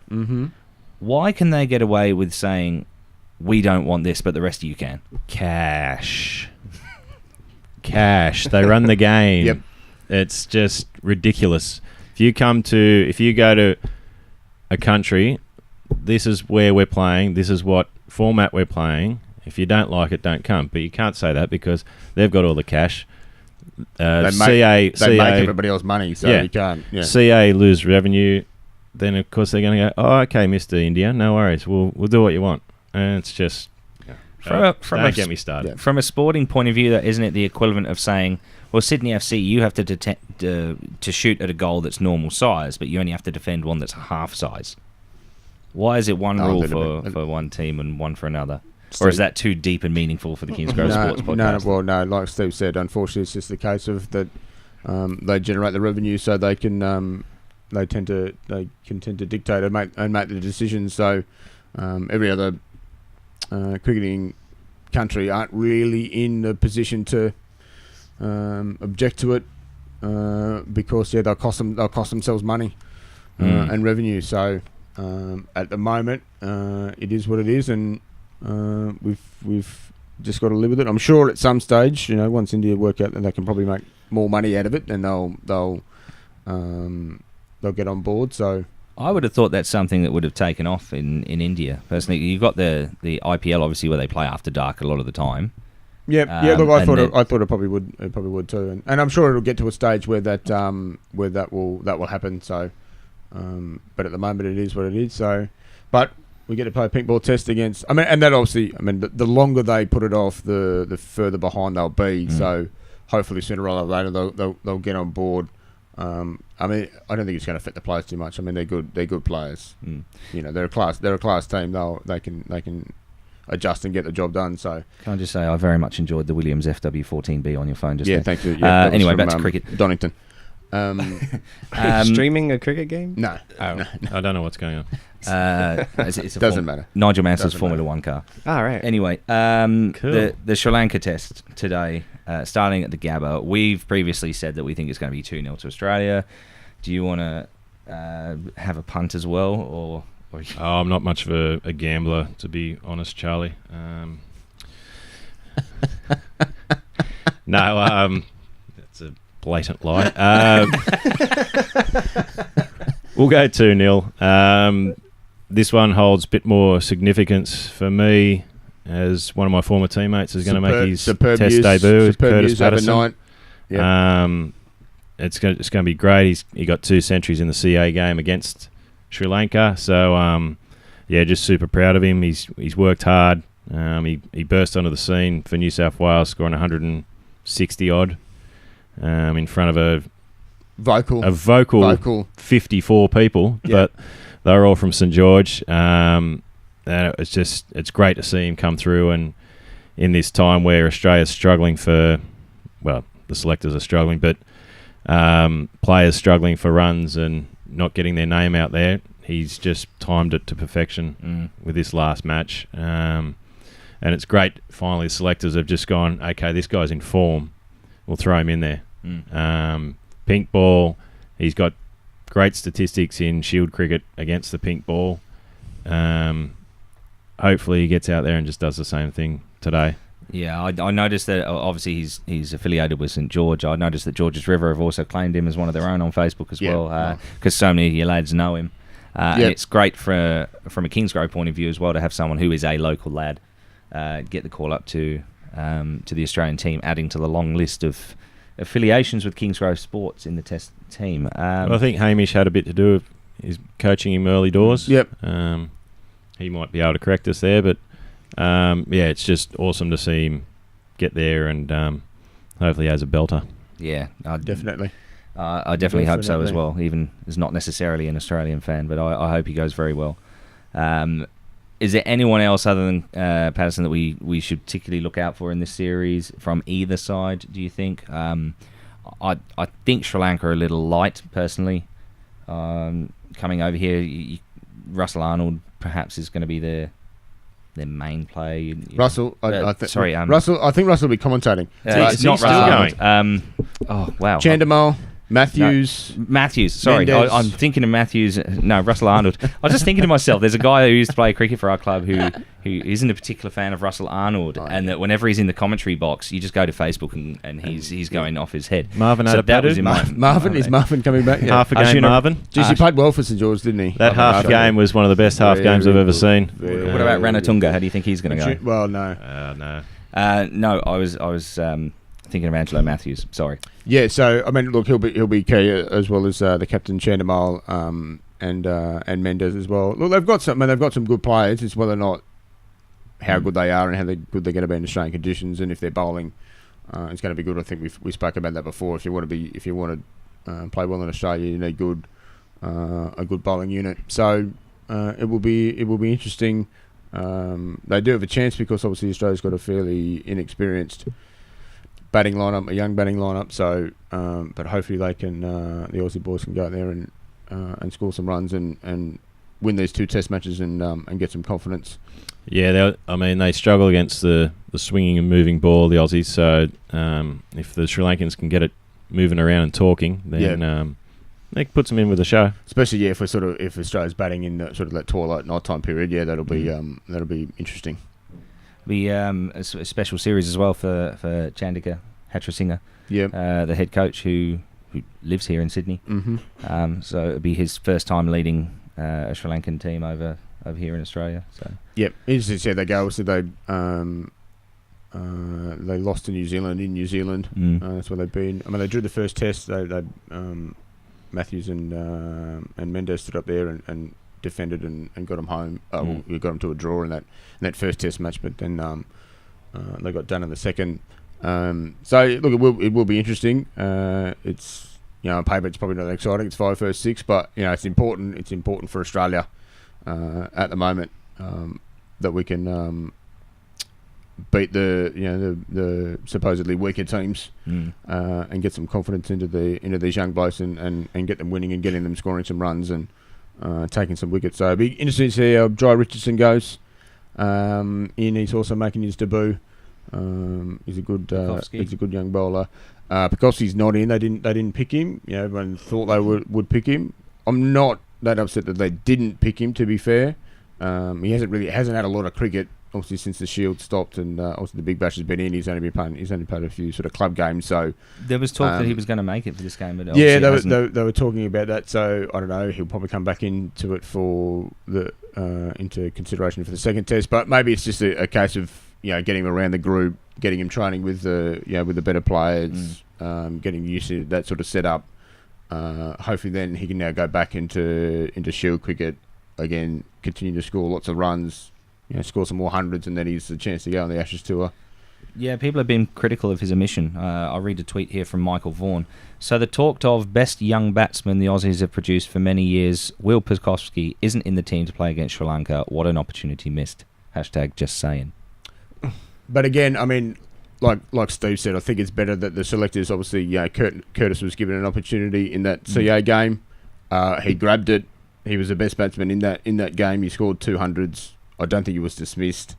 Speaker 1: Why can they get away with saying we don't want this, but the rest of you can?
Speaker 3: Cash. They run the game.
Speaker 4: Yep.
Speaker 3: It's just ridiculous. If you go to a country, this is where we're playing. This is what format we're playing. If you don't like it, don't come. But you can't say that because they've got all the cash.
Speaker 4: They make everybody else money, so you can't. Yeah.
Speaker 3: CA lose revenue, then of course they're going to go, oh, okay, Mr. India, no worries, we'll do what you want. And it's just, don't get me started.
Speaker 1: Yeah. From a sporting point of view, though, isn't it the equivalent of saying, well, Sydney FC, you have to shoot at a goal that's normal size, but you only have to defend one that's half size? Why is it one
Speaker 4: Oh,
Speaker 1: rule
Speaker 4: a little bit.
Speaker 1: for one team and one for another?
Speaker 4: Steve.
Speaker 1: Or is that too deep and meaningful for the Kingsgrove Sports podcast?
Speaker 4: No. Like Steve said, unfortunately, it's just the case of that they generate the revenue, so they can tend to dictate and make the decisions. So every other cricketing country aren't really in the position to object to it because they'll cost themselves money and revenue. So at the moment, it is what it is, and we've just got to live with it. I'm sure at some stage, once India work out that they can probably make more money out of it, then they'll get on board. So
Speaker 1: I would have thought that's something that would have taken off in India. Personally, you got the IPL obviously where they play after dark a lot of the time.
Speaker 4: Look, I thought it probably would. It probably would too, and I'm sure it'll get to a stage where that will happen. So, but at the moment it is what it is. So, but we get to play a pink ball test against. And that obviously. The longer they put it off, the further behind they'll be. So, hopefully sooner rather than later they'll get on board. I don't think it's going to affect the players too much. They're good players. They're a class team. They can adjust and get the job done. So
Speaker 1: can I just say I very much enjoyed the Williams FW14B on your phone just
Speaker 4: yeah,
Speaker 1: there.
Speaker 4: thank you. Yeah,
Speaker 1: anyway, back to cricket.
Speaker 4: Donington.
Speaker 2: Streaming a cricket game?
Speaker 4: No.
Speaker 3: I don't know what's going on.
Speaker 1: It's
Speaker 4: Doesn't matter.
Speaker 1: Nigel Mansell's
Speaker 4: Doesn't
Speaker 1: Formula
Speaker 4: matter.
Speaker 1: 1 car.
Speaker 2: All right.
Speaker 1: Anyway,
Speaker 3: Cool.
Speaker 1: the Sri Lanka test today, starting at the Gabba. We've previously said that we think it's going to be 2-0 to Australia. Do you want to have a punt as well, or
Speaker 3: I'm not much of a gambler, to be honest, Charlie. No, that's a blatant lie. We'll go 2-0. This one holds a bit more significance for me, as one of my former teammates is going to make his test debut, Curtis Patterson.
Speaker 4: Overnight. Yep.
Speaker 3: It's going to be great. He got 2 centuries in the CA game against Sri Lanka, so just super proud of him. He's worked hard. He burst onto the scene for New South Wales, scoring 160 odd in front of a vocal 54 people, but they're all from St George. And it's great to see him come through, and in this time where Australia's struggling the selectors are struggling, but players struggling for runs and not getting their name out there, he's just timed it to perfection with this last match. And it's great, finally, the selectors have just gone, okay, this guy's in form, we'll throw him in there. Pink ball, he's got great statistics in Shield cricket against the pink ball. Hopefully he gets out there and just does the same thing today.
Speaker 1: Yeah, I noticed that obviously he's affiliated with St George. I noticed that George's River have also claimed him as one of their own on Facebook as well, because so many of your lads know him. And it's great from a Kingsgrove point of view as well to have someone who is a local lad get the call up to the Australian team, adding to the long list of affiliations with Kingsgrove Sports in the Test team.
Speaker 3: I think Hamish had a bit to do with his coaching him early doors.
Speaker 4: Yep.
Speaker 3: He might be able to correct us there, but it's just awesome to see him get there, and hopefully he has a belter.
Speaker 1: Yeah,
Speaker 4: Definitely.
Speaker 1: I definitely hope so as well, even as not necessarily an Australian fan, but I hope he goes very well. Is there anyone else other than Patterson that we should particularly look out for in this series from either side, do you think? I think Sri Lanka are a little light, personally. Coming over here, Russell Arnold perhaps is going to be their main play.
Speaker 4: Russell,
Speaker 1: Russell.
Speaker 4: I think Russell will be commentating.
Speaker 1: It's not
Speaker 3: still
Speaker 1: Russell
Speaker 3: going?
Speaker 1: Arnold. Oh, wow.
Speaker 4: Chandimal, Matthews.
Speaker 1: No, Matthews, sorry.
Speaker 4: Mendes.
Speaker 1: I'm thinking of Matthews. No, Russell Arnold. I was just thinking to myself, there's a guy who used to play cricket for our club who isn't a particular fan of Russell Arnold, and that whenever he's in the commentary box, you just go to Facebook and he's going off his head.
Speaker 3: Marvin
Speaker 1: so that was in my
Speaker 4: Marvin? Is Marvin coming back?
Speaker 3: Half a game, Marvin.
Speaker 4: Geez, he played well for St George, didn't he?
Speaker 3: That half game was one of the best half games I've ever seen.
Speaker 1: What about Ranatunga? How do you think he's going to go?
Speaker 4: Well, no.
Speaker 1: No, I was thinking of Angelo Matthews. Sorry.
Speaker 4: Yeah, so I mean, look, he'll be key as well as the captain Chandimal and Mendes as well. Look, they've got some good players. It's whether or not how good they are and how good they're going to be in Australian conditions, and if they're bowling, it's going to be good. I think we spoke about that before. If you want to play well in Australia, you need a good bowling unit. So it will be interesting. They do have a chance because obviously Australia's got a fairly inexperienced batting lineup, a young batting lineup. So, but hopefully they can, the Aussie boys can go out there and score some runs and win these 2 Test matches and get some confidence.
Speaker 3: Yeah, they struggle against the swinging and moving ball, the Aussies. So if the Sri Lankans can get it moving around and talking, then they puts them in with a show.
Speaker 4: Especially if Australia's batting in the, sort of that twilight nighttime period, that'll be interesting.
Speaker 1: Be a special series as well for Chandika Hatrasinghe, the head coach who lives here in Sydney.
Speaker 4: Mm-hmm.
Speaker 1: So it'll be his first time leading a Sri Lankan team over here in Australia. So
Speaker 4: interesting to see how they go. So they lost to New Zealand in New Zealand. That's where they've been. I mean, they drew the first test. They Matthews and Mendes stood up there and defended and got them home. We got them to a draw in that first test match, but then they got done in the second. So look, it will be interesting. It's on paper it's probably not that exciting. It's 5 versus 6, but it's important. It's important for Australia at the moment that we can beat the supposedly weaker teams and get some confidence into these young blokes and get them winning and getting them scoring some runs and taking some wickets. So it'll be interesting to see how Jai Richardson goes. He's also making his debut. He's a good young bowler. Pekovski's not in. They didn't pick him. Everyone thought they would pick him. I'm not that upset that they didn't pick him. To be fair, he hasn't had a lot of cricket. Obviously, since the Shield stopped and obviously the Big Bash has been in, he's only played a few sort of club games. So
Speaker 1: there was talk that he was going to make it for this game, but
Speaker 4: they were talking about that. So I don't know. He'll probably come back into it for the into consideration for the second test. But maybe it's just a case of getting him around the group, getting him training with the better players, getting used to that sort of setup. Hopefully, then he can now go back into Shield cricket again, continue to score lots of runs. Score some more hundreds, and then he's a chance to go on the Ashes tour.
Speaker 1: Yeah, people have been critical of his omission. I'll read a tweet here from Michael Vaughan. So the talked of best young batsman the Aussies have produced for many years, Will Pekovski, isn't in the team to play against Sri Lanka. What an opportunity missed. # just saying.
Speaker 4: But again, I mean, like Steve said, I think it's better that the selectors, obviously, Curtis was given an opportunity in that CA game. He grabbed it. He was the best batsman in that game. He scored 200s. I don't think he was dismissed.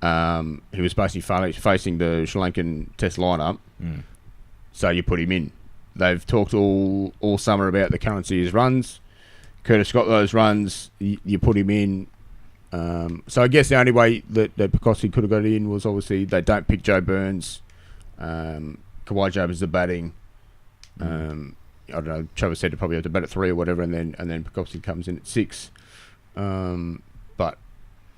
Speaker 4: He was basically facing the Sri Lankan Test lineup, so you put him in. They've talked all summer about the currency of his runs. Curtis got those runs. You put him in. So I guess the only way that Pekovski could have got it in was obviously they don't pick Joe Burns. Kawhi Job is the batting. I don't know. Trevor said to probably have to bat at 3 or whatever, and then Pekovski comes in at 6. But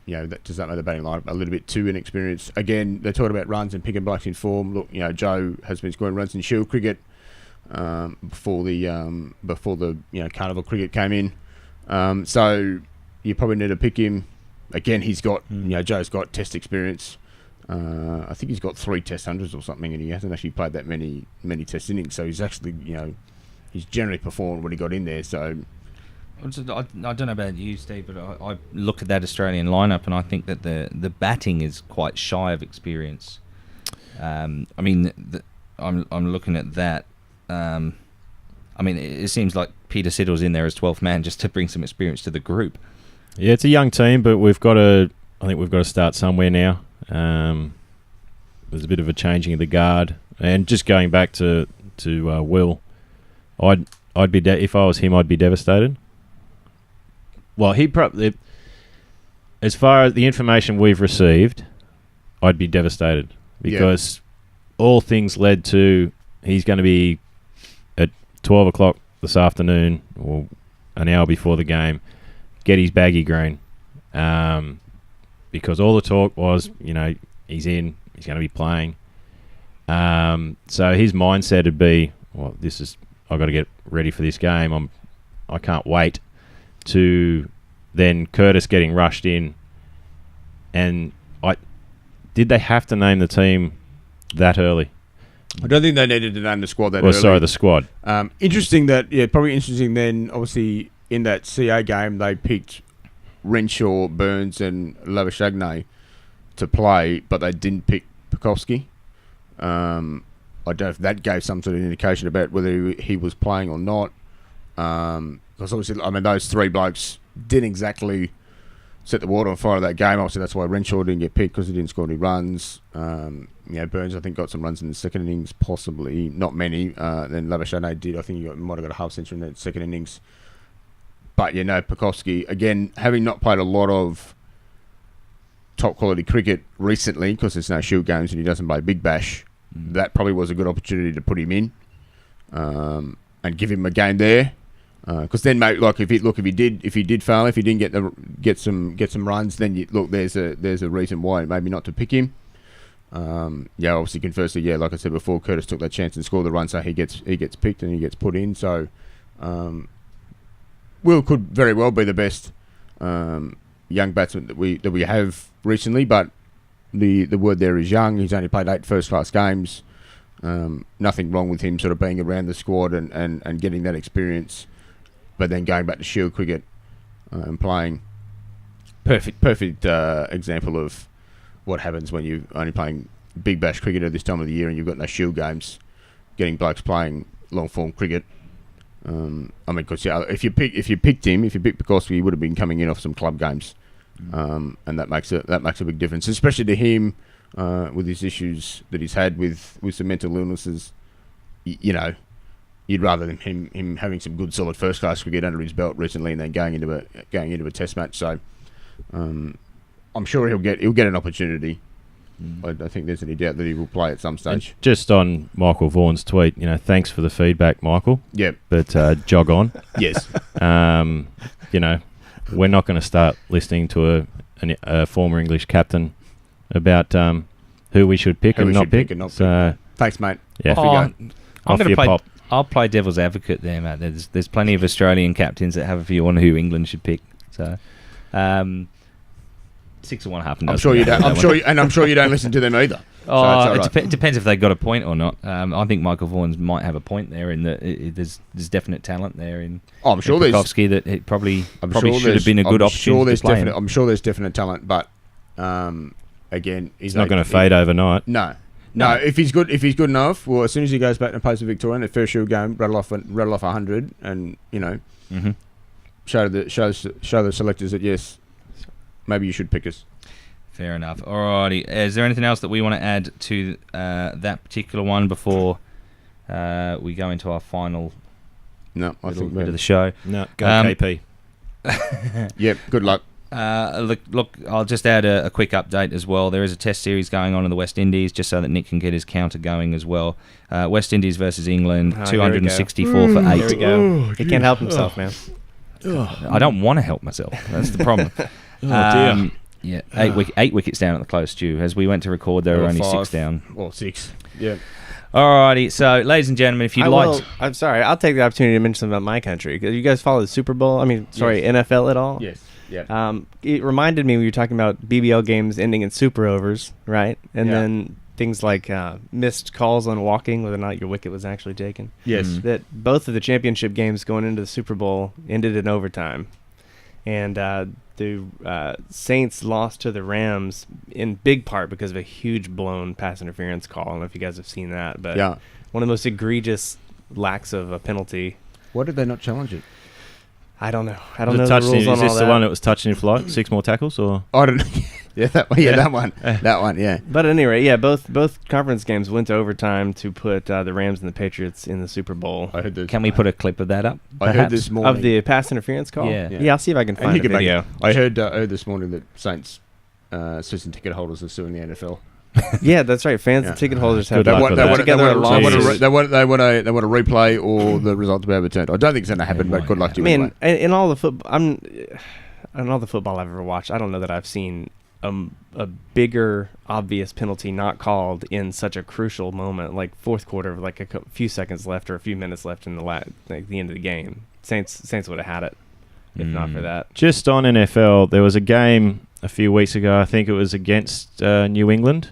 Speaker 4: does that make the batting lineup a little bit too inexperienced? Again, they're talking about runs and picking blokes in form. Look, Joe has been scoring runs in Shield cricket before the Carnival cricket came in. So you probably need to pick him. Again, he's got Joe's got Test experience. I think he's got 3 Test hundreds or something, and he hasn't actually played that many Test innings. So he's actually he's generally performed when he got in there. So.
Speaker 1: I don't know about you, Steve, but I look at that Australian lineup and I think that the batting is quite shy of experience. I'm looking at that. It seems like Peter Siddle's in there as 12th man just to bring some experience to the group.
Speaker 3: Yeah, it's a young team, but I think we've got to start somewhere now. There's a bit of a changing of the guard, and just going back to Will, I'd be if I was him, I'd be devastated. Well, he probably, as far as the information we've received, I'd be devastated because all things led to he's going to be at 12 o'clock this afternoon or an hour before the game, get his baggy green, because all the talk was, he's in, he's going to be playing. So his mindset would be, well, I've got to get ready for this game. I can't wait. To then Curtis getting rushed in, and did they have to name the team that early?
Speaker 4: I don't think they needed to name the squad that early.
Speaker 3: Sorry, the squad.
Speaker 4: Interesting that, probably interesting then, obviously, in that CA game, they picked Renshaw, Burns, and Labuschagne to play, but they didn't pick Pekowski. I don't know if that gave some sort of indication about whether he was playing or not. Because obviously, I mean, those three blokes didn't exactly set the water on fire of that game. Obviously, that's why Renshaw didn't get picked, because he didn't score any runs. Burns, I think, got some runs in the second innings, possibly. Not many. Then Labuschagne did. I think he might have got a half century in that second innings. But, Pekowski, again, having not played a lot of top-quality cricket recently, because there's no Shield games and he doesn't play Big Bash, that probably was a good opportunity to put him in and give him a game there. Because then, mate, like if he did fail, if he didn't get some runs, then there's a reason why maybe not to pick him. Obviously, conversely, like I said before, Curtis took that chance and scored the run, so he gets picked and he gets put in. So, Will could very well be the best young batsman that we have recently, but the word there is young. He's only played 8 first-class games. Nothing wrong with him sort of being around the squad and getting that experience, but then going back to Shield cricket and playing. Perfect example of what happens when you're only playing Big Bash cricket at this time of the year and you've got no Shield games, getting blokes playing long-form cricket. Because if you picked Pekowski, he would have been coming in off some club games, and that makes a big difference, especially to him with his issues that he's had with some mental illnesses. You'd rather than him having some good solid first class cricket under his belt recently and then going into a test match. So I'm sure he'll get an opportunity. I don't think there's any doubt that he will play at some stage.
Speaker 3: And just on Michael Vaughan's tweet, thanks for the feedback, Michael.
Speaker 4: Yep.
Speaker 3: But jog on.
Speaker 4: Yes.
Speaker 3: We're not going to start listening to a former English captain about who we should pick and not pick.
Speaker 4: Thanks, mate.
Speaker 3: Yeah.
Speaker 1: I'll play devil's advocate there, Matt. There's plenty of Australian captains that have a view on who England should pick. So, 6 or 1 half.
Speaker 4: I'm sure you don't. I'm sure you don't listen to them either.
Speaker 1: It depends if they got a point or not. I think Michael Vaughan might have a point there in that there's definite talent there in.
Speaker 4: I'm sure there's
Speaker 1: Pekowski that it probably should have been a good opportunity to play him.
Speaker 4: I'm sure there's definite talent, but again,
Speaker 3: he's not going to fade overnight.
Speaker 4: No. If he's good enough, well, as soon as he goes back and plays for Victoria in the first Shield game, rattle off 100, and show the selectors that yes, maybe you should pick us.
Speaker 1: Fair enough. Alrighty. Is there anything else that we want to add to that particular one before we go into our final
Speaker 4: bit
Speaker 1: of the show?
Speaker 3: No, go KP.
Speaker 4: Yep, good luck.
Speaker 1: Look, I'll just add a quick update as well. There is a test series going on in the West Indies, just so that Nick can get his counter going as well. West Indies versus England, 264 for 8.
Speaker 2: There we go. He can't help himself, man.
Speaker 1: I don't want to help myself. That's the problem.
Speaker 3: Dear.
Speaker 1: Yeah, 8 wickets down at the close, Stu. As we went to record, there were only 6 down.
Speaker 4: Or 6. Yeah.
Speaker 1: Alrighty, so ladies and gentlemen, if you'd like...
Speaker 2: I'm sorry, I'll take the opportunity to mention something about my country. You guys follow the Super Bowl? NFL at all?
Speaker 4: Yes. Yeah.
Speaker 2: It reminded me when you were talking about BBL games ending in super overs, right? And then things like missed calls on walking, whether or not your wicket was actually taken.
Speaker 4: Yes.
Speaker 2: That both of the championship games going into the Super Bowl ended in overtime. And the Saints lost to the Rams in big part because of a huge blown pass interference call. I don't know if you guys have seen that, but one of the most egregious lacks of a penalty.
Speaker 4: Why did they not challenge it?
Speaker 2: I don't know. I don't know the rules on all that.
Speaker 3: Is this the one that was touching in flight? 6 more tackles, or?
Speaker 4: I don't know. That one. That one, yeah.
Speaker 2: But at any rate, both conference games went to overtime to put the Rams and the Patriots in the Super Bowl.
Speaker 1: Can we put a clip of that up?
Speaker 4: I heard this morning.
Speaker 2: Of the pass interference call?
Speaker 1: Yeah,
Speaker 2: I'll see if I can find a video.
Speaker 4: I heard this morning that Saints season ticket holders are suing the NFL.
Speaker 2: Yeah, that's right. Fans and ticket holders have
Speaker 4: they want a replay or the result to be overturned. I don't think it's going to happen, but good luck to you.
Speaker 2: I mean, in all the football I've ever watched, I don't know that I've seen a bigger obvious penalty not called in such a crucial moment, like fourth quarter, like a few seconds left or a few minutes left in the end of the game. Saints would have had it if not for that.
Speaker 3: Just on NFL, there was a game a few weeks ago, I think it was against New England,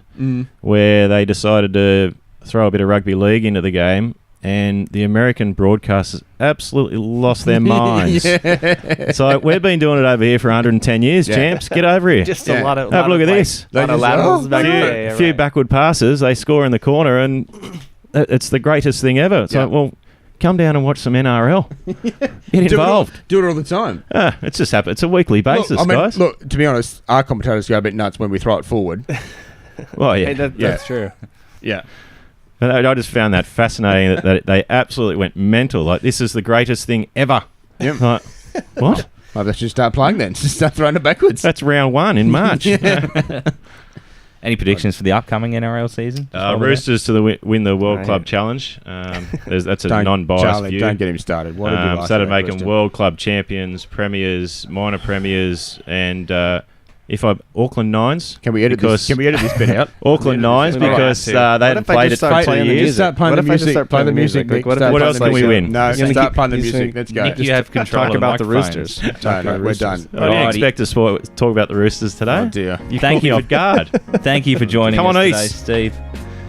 Speaker 3: where they decided to throw a bit of rugby league into the game, and the American broadcasters absolutely lost their minds. It's like, we've been doing it over here for 110 years, champs. Get over here.
Speaker 2: Just a lot of.
Speaker 3: Have a look at this.
Speaker 2: A lot of laterals back there.
Speaker 3: A few backward passes. They score in the corner, and it's the greatest thing ever. It's like, well, come down and watch some NRL. Get involved.
Speaker 4: Do it all the time.
Speaker 3: It's just happen. It's a weekly basis, guys.
Speaker 4: Look, to be honest, our commentators go a bit nuts when we throw it forward.
Speaker 3: Well, yeah.
Speaker 2: Hey, that's true.
Speaker 4: Yeah.
Speaker 3: But I just found that fascinating that they absolutely went mental. Like, this is the greatest thing ever.
Speaker 4: Yep.
Speaker 3: Like, what?
Speaker 4: Well, let's just start playing then. Just start throwing it backwards.
Speaker 3: That's round 1 in March.
Speaker 1: Any predictions for the upcoming NRL season?
Speaker 3: Roosters to win the World Club Challenge. That's a non-biased
Speaker 4: Charlie,
Speaker 3: view.
Speaker 4: don't get him started. What
Speaker 3: Started making World Club champions, premiers, minor premiers, and Auckland Nines.
Speaker 4: Can we edit this bit out?
Speaker 3: Auckland Nines, because they hadn't played it for 2 years.
Speaker 4: Start playing the music. Play the music.
Speaker 3: What else can we win?
Speaker 4: No, start playing the music. Let's go.
Speaker 1: Nick, you have control
Speaker 2: Talk
Speaker 1: of
Speaker 2: about the
Speaker 1: microphones.
Speaker 2: Roosters.
Speaker 4: No, we're done.
Speaker 3: I didn't expect us to talk about the Roosters today.
Speaker 4: Oh dear.
Speaker 3: You caught me off guard.
Speaker 1: Thank you for joining
Speaker 3: Come
Speaker 1: us
Speaker 3: on,
Speaker 1: today,
Speaker 3: East.
Speaker 1: Steve.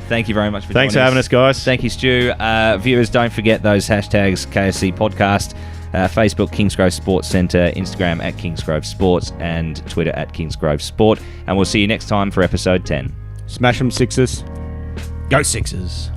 Speaker 1: Thank you very much for
Speaker 3: Thanks for
Speaker 1: joining
Speaker 3: having us, guys.
Speaker 1: Thank you, Stu. Viewers, don't forget those hashtags KSC Podcast, Facebook Kingsgrove Sports Centre, Instagram at Kingsgrove Sports, and Twitter at Kingsgrove Sport. And we'll see you next time for episode 10.
Speaker 4: Smash them, Sixers.
Speaker 1: Go Sixers.